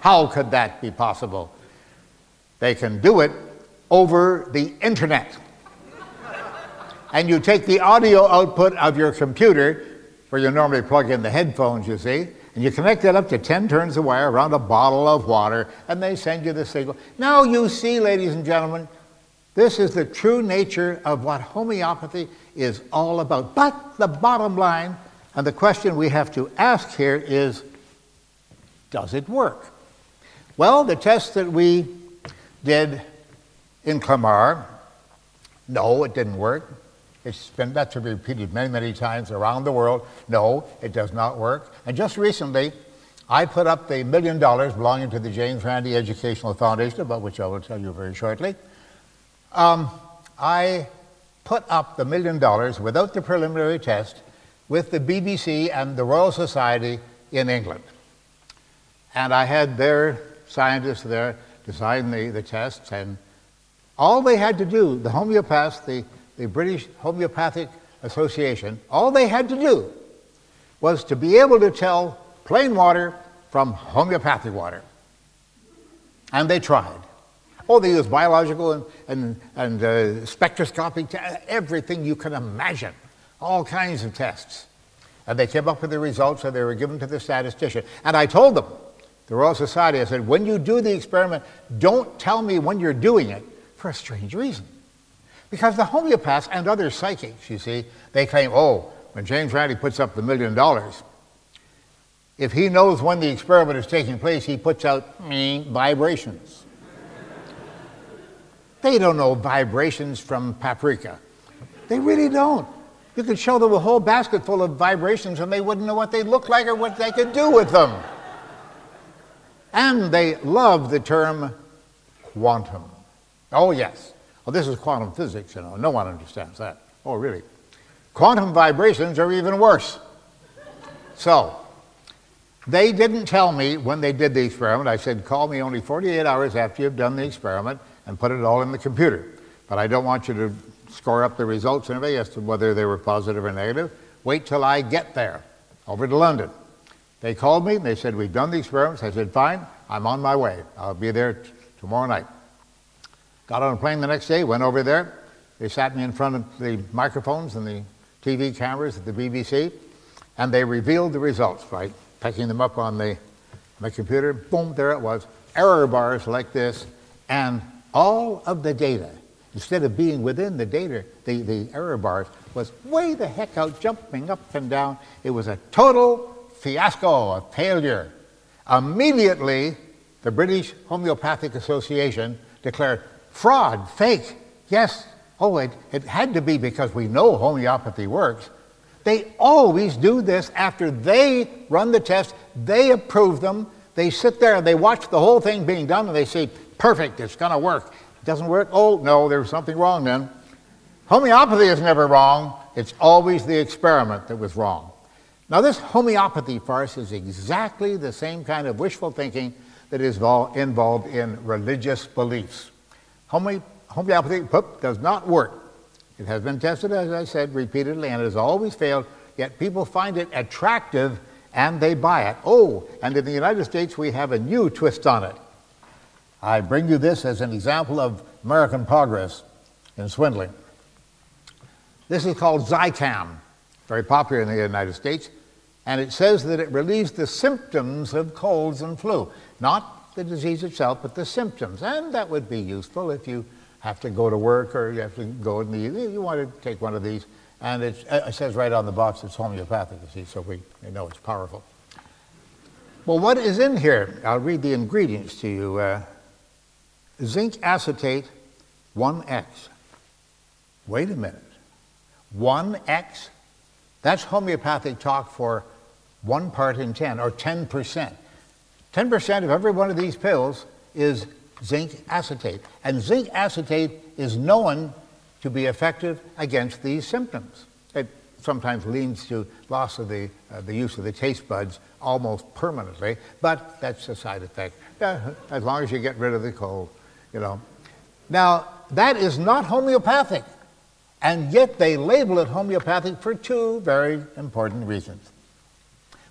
How could that be possible? They can do it over the internet. And you take the audio output of your computer, where you normally plug in the headphones, you see, and you connect it up to 10 turns of wire around a bottle of water, and they send you the signal. Now you see, ladies and gentlemen, this is the true nature of what homeopathy is all about. But the bottom line, and the question we have to ask here is, does it work? Well, the test that we did in Clamar, no, it didn't work. That's been repeated many, many times around the world. No, it does not work. And just recently, I put up the $1 million belonging to the James Randi Educational Foundation, about which I will tell you very shortly. I put up the $1 million without the preliminary test with the BBC and the Royal Society in England. And I had their scientists there design the tests, and all they had to do, the homeopaths, the British Homeopathic Association, all they had to do was to be able to tell plain water from homeopathic water. And they tried. Oh, they used biological and spectroscopic, everything you can imagine, all kinds of tests. And they came up with the results, and they were given to the statistician. And I told them, the Royal Society, I said, when you do the experiment, don't tell me when you're doing it, for a strange reason. Because the homeopaths and other psychics, you see, they claim, oh, when James Randi puts up the $1 million, if he knows when the experiment is taking place, he puts out vibrations. They don't know vibrations from paprika. They really don't. You could show them a whole basket full of vibrations and they wouldn't know what they look like or what they could do with them. And they love the term quantum. Oh, yes. Well, this is quantum physics, you know. No one understands that. Oh, really? Quantum vibrations are even worse. So, they didn't tell me when they did the experiment. I said, call me only 48 hours after you've done the experiment and put it all in the computer. But I don't want you to score up the results and everything as to whether they were positive or negative. Wait till I get there, over to London. They called me, and they said, we've done the experiments. I said, fine, I'm on my way. I'll be there tomorrow night. Got on a plane the next day, went over there. They sat me in front of the microphones and the TV cameras at the BBC, and they revealed the results by picking them up on my computer. Boom, there it was. Error bars like this, and all of the data, instead of being within the data, the error bars, was way the heck out, jumping up and down. It was a total fiasco, a failure. Immediately, the British Homeopathic Association declared fraud, fake. Yes, oh, it had to be because we know homeopathy works. They always do this after they run the test, they approve them, they sit there and they watch the whole thing being done and they say, perfect, it's going to work. It doesn't work? Oh, no, there's something wrong then. Homeopathy is never wrong. It's always the experiment that was wrong. Now, this homeopathy farce is exactly the same kind of wishful thinking that is involved in religious beliefs. Homeopathy does not work. It has been tested, as I said, repeatedly, and it has always failed, yet people find it attractive and they buy it. Oh, and in the United States, we have a new twist on it. I bring you this as an example of American progress in swindling. This is called Zicam, very popular in the United States, and it says that it relieves the symptoms of colds and flu. Not the disease itself, but the symptoms. And that would be useful if you have to go to work or you have to go in the evening. You want to take one of these. And it says right on the box it's homeopathic, you see, so we know it's powerful. Well, what is in here? I'll read the ingredients to you. Zinc acetate, 1x. Wait a minute. 1x? That's homeopathic talk for 1 part in 10, or 10%. 10% of every one of these pills is zinc acetate. And zinc acetate is known to be effective against these symptoms. It sometimes leads to loss of the use of the taste buds almost permanently, but that's a side effect, as long as you get rid of the cold, you know. Now, that is not homeopathic, and yet they label it homeopathic for 2 very important reasons.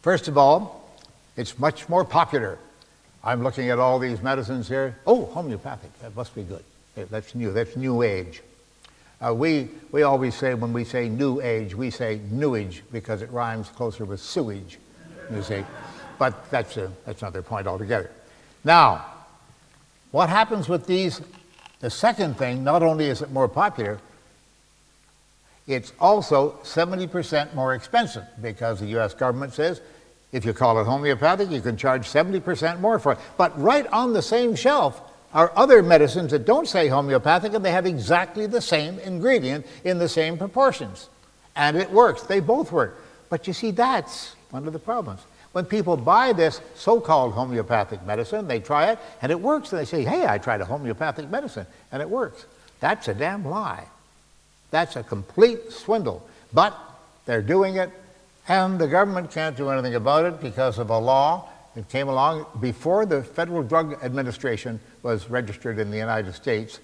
First of all, it's much more popular. I'm looking at all these medicines here. Oh, homeopathic, that must be good. That's new, that's new age. We always say, when we say new age, we say newage because it rhymes closer with sewage, you see. But that's another point altogether. Now, what happens with these? The second thing, not only is it more popular, it's also 70% more expensive because the US government says if you call it homeopathic, you can charge 70% more for it. But right on the same shelf are other medicines that don't say homeopathic, and they have exactly the same ingredient in the same proportions. And it works. They both work. But you see, that's one of the problems. When people buy this so-called homeopathic medicine, they try it, and it works. And they say, hey, I tried a homeopathic medicine, and it works. That's a damn lie. That's a complete swindle. But they're doing it, and the government can't do anything about it because of a law that came along before the Federal Drug Administration was registered in the United States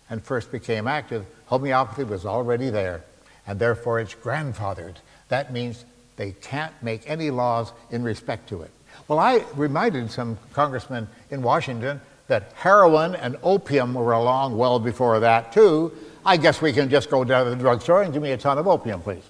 and first became active. Homeopathy was already there, and therefore it's grandfathered. That means they can't make any laws in respect to it. Well, I reminded some congressmen in Washington that heroin and opium were along well before that, too. I guess we can just go down to the drugstore and give me a ton of opium, please.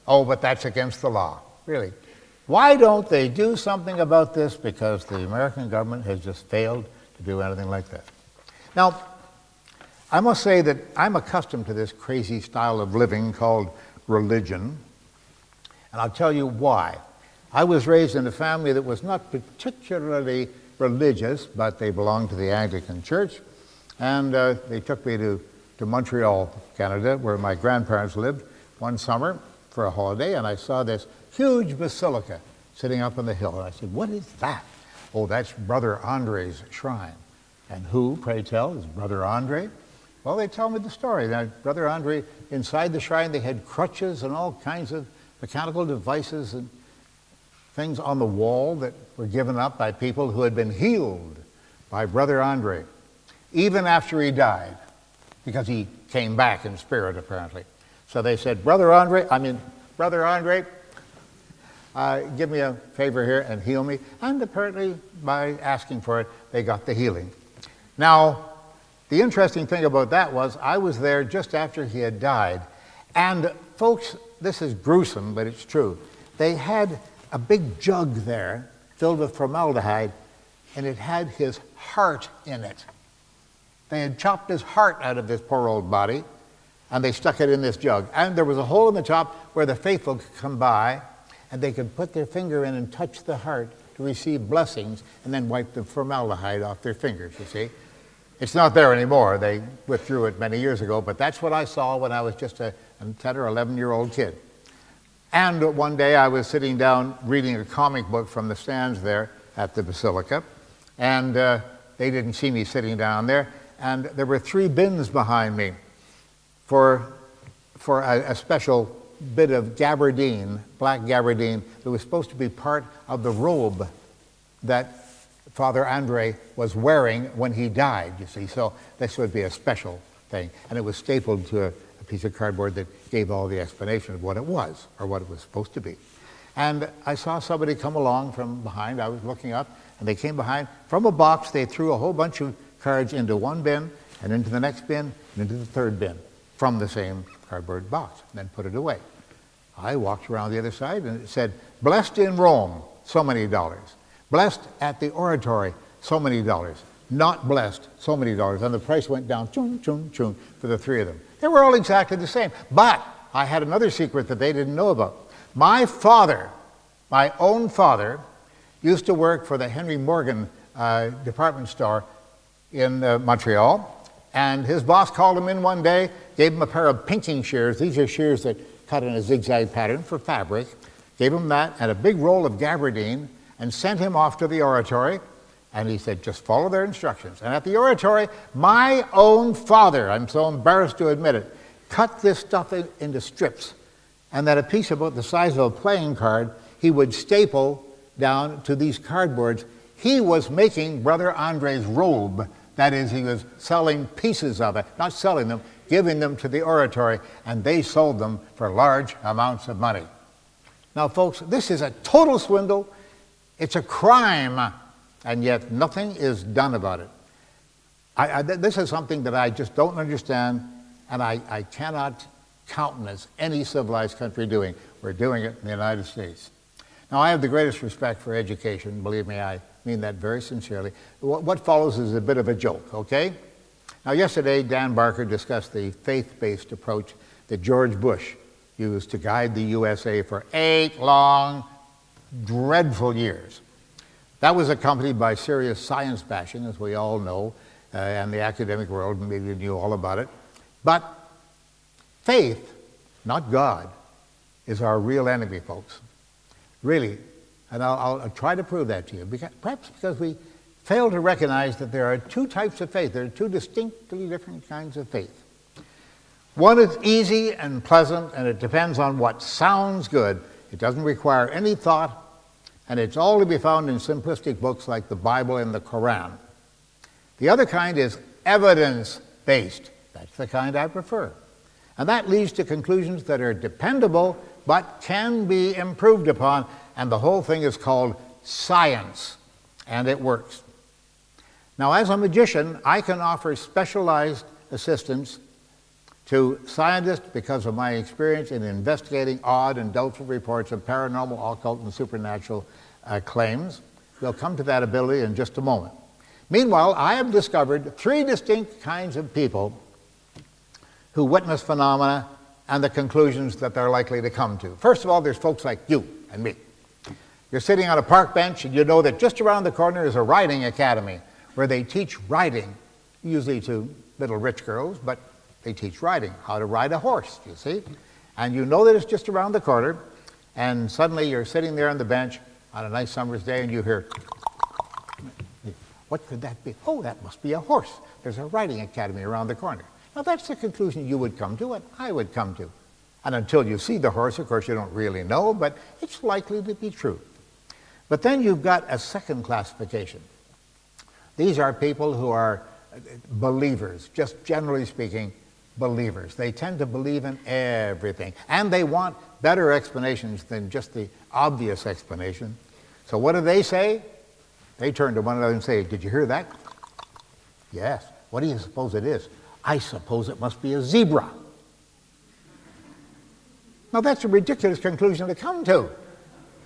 Oh, but that's against the law, really. Why don't they do something about this? Because the American government has just failed to do anything like that. Now, I must say that I'm accustomed to this crazy style of living called religion, and I'll tell you why. I was raised in a family that was not particularly religious, but they belonged to the Anglican Church, and they took me to Montreal, Canada, where my grandparents lived one summer for a holiday, and I saw this huge basilica sitting up on the hill. And I said, what is that? Oh, that's Brother Andre's shrine. And who, pray tell, is Brother Andre? Well, they tell me the story. Now, Brother Andre, inside the shrine, they had crutches and all kinds of mechanical devices and things on the wall that were given up by people who had been healed by Brother Andre, even after he died, because he came back in spirit, apparently. So they said, Brother Andre, give me a favor here and heal me. And apparently, by asking for it, they got the healing. Now, the interesting thing about that was I was there just after he had died. And folks, this is gruesome, but it's true. They had a big jug there filled with formaldehyde, and it had his heart in it. They had chopped his heart out of this poor old body, and they stuck it in this jug. And there was a hole in the top where the faithful could come by, and they could put their finger in and touch the heart to receive blessings, and then wipe the formaldehyde off their fingers, you see. It's not there anymore. They withdrew it many years ago, but that's what I saw when I was just a 10 or 11-year-old kid. And one day I was sitting down reading a comic book from the stands there at the Basilica, and they didn't see me sitting down there, and there were 3 bins behind me for a special bit of gabardine, black gabardine, that was supposed to be part of the robe that Father Andre was wearing when he died, you see. So this would be a special thing. And it was stapled to a piece of cardboard that gave all the explanation of what it was, or what it was supposed to be. And I saw somebody come along from behind. I was looking up, and they came behind. From a box, they threw a whole bunch of cards into one bin, and into the next bin, and into the third bin, from the same cardboard box, and then put it away. I walked around the other side, and it said, blessed in Rome, so many dollars. Blessed at the oratory, so many dollars. Not blessed, so many dollars. And the price went down, choon, choon, choon, for the 3 of them. They were all exactly the same. But I had another secret that they didn't know about. My father, my own father, used to work for the Henry Morgan department store in Montreal. And his boss called him in one day, gave him a pair of pinking shears. These are shears that cut in a zigzag pattern for fabric. Gave him that and a big roll of gabardine, and sent him off to the oratory. And he said, just follow their instructions. And at the oratory, my own father, I'm so embarrassed to admit it, cut this stuff into strips. And that a piece about the size of a playing card, he would staple down to these cardboards. He was making Brother Andre's robe. That is, he was selling pieces of it, not selling them, giving them to the oratory, and they sold them for large amounts of money. Now, folks, this is a total swindle. It's a crime and yet nothing is done about it. This is something that I just don't understand, and I cannot countenance any civilized country doing. We're doing it in the United States. Now, I have the greatest respect for education. Believe me, I mean that very sincerely. What follows is a bit of a joke, okay? Now, yesterday, Dan Barker discussed the faith-based approach that George Bush used to guide the USA for 8 long, dreadful years. That was accompanied by serious science bashing, as we all know, and the academic world maybe knew all about it. But faith, not God, is our real enemy, folks. Really. And I'll try to prove that to you, perhaps because we fail to recognize that there are 2 types of faith. There are 2 distinctly different kinds of faith. One is easy and pleasant, and it depends on what sounds good. It doesn't require any thought, and it's all to be found in simplistic books like the Bible and the Quran. The other kind is evidence-based. That's the kind I prefer. And that leads to conclusions that are dependable but can be improved upon, and the whole thing is called science, and it works. Now, as a magician, I can offer specialized assistance to scientists because of my experience in investigating odd and doubtful reports of paranormal, occult, and supernatural claims. We'll come to that ability in just a moment. Meanwhile, I have discovered 3 distinct kinds of people who witness phenomena and the conclusions that they're likely to come to. First of all, there's folks like you and me. You're sitting on a park bench and you know that just around the corner is a riding academy where they teach riding, usually to little rich girls, but they teach riding, how to ride a horse, you see. And you know that it's just around the corner, and suddenly you're sitting there on the bench on a nice summer's day and you hear, what could that be? Oh, that must be a horse. There's a riding academy around the corner. Now that's the conclusion you would come to and I would come to. And until you see the horse, of course, you don't really know, but it's likely to be true. But then you've got a second classification. These are people who are believers, just generally speaking, believers. They tend to believe in everything, and they want better explanations than just the obvious explanation. So what do they say? They turn to one another and say, did you hear that? Yes. What do you suppose it is? I suppose it must be a zebra. Now that's a ridiculous conclusion to come to.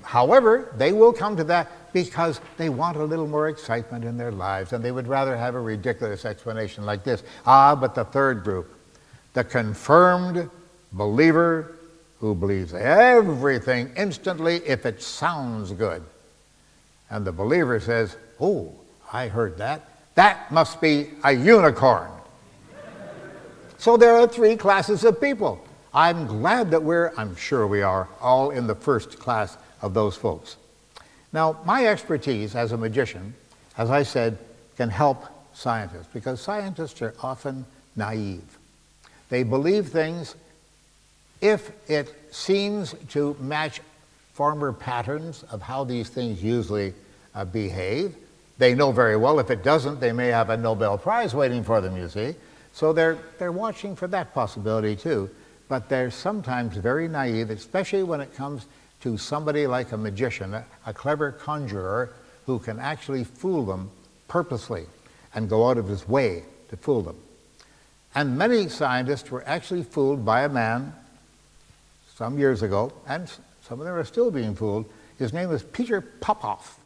However, they will come to that because they want a little more excitement in their lives, and they would rather have a ridiculous explanation like this. But the third group, the confirmed believer who believes everything instantly if it sounds good. And the believer says, oh, I heard that. That must be a unicorn. So there are 3 classes of people. I'm glad that I'm sure we are, all in the first class of those folks. Now, my expertise as a magician, as I said, can help scientists because scientists are often naive. They believe things if it seems to match former patterns of how these things usually behave. They know very well if it doesn't, they may have a Nobel Prize waiting for them, you see. So they're watching for that possibility too. But they're sometimes very naive, especially when it comes to somebody like a magician, a clever conjurer who can actually fool them purposely and go out of his way to fool them. And many scientists were actually fooled by a man some years ago, and some of them are still being fooled. His name is Peter Popoff.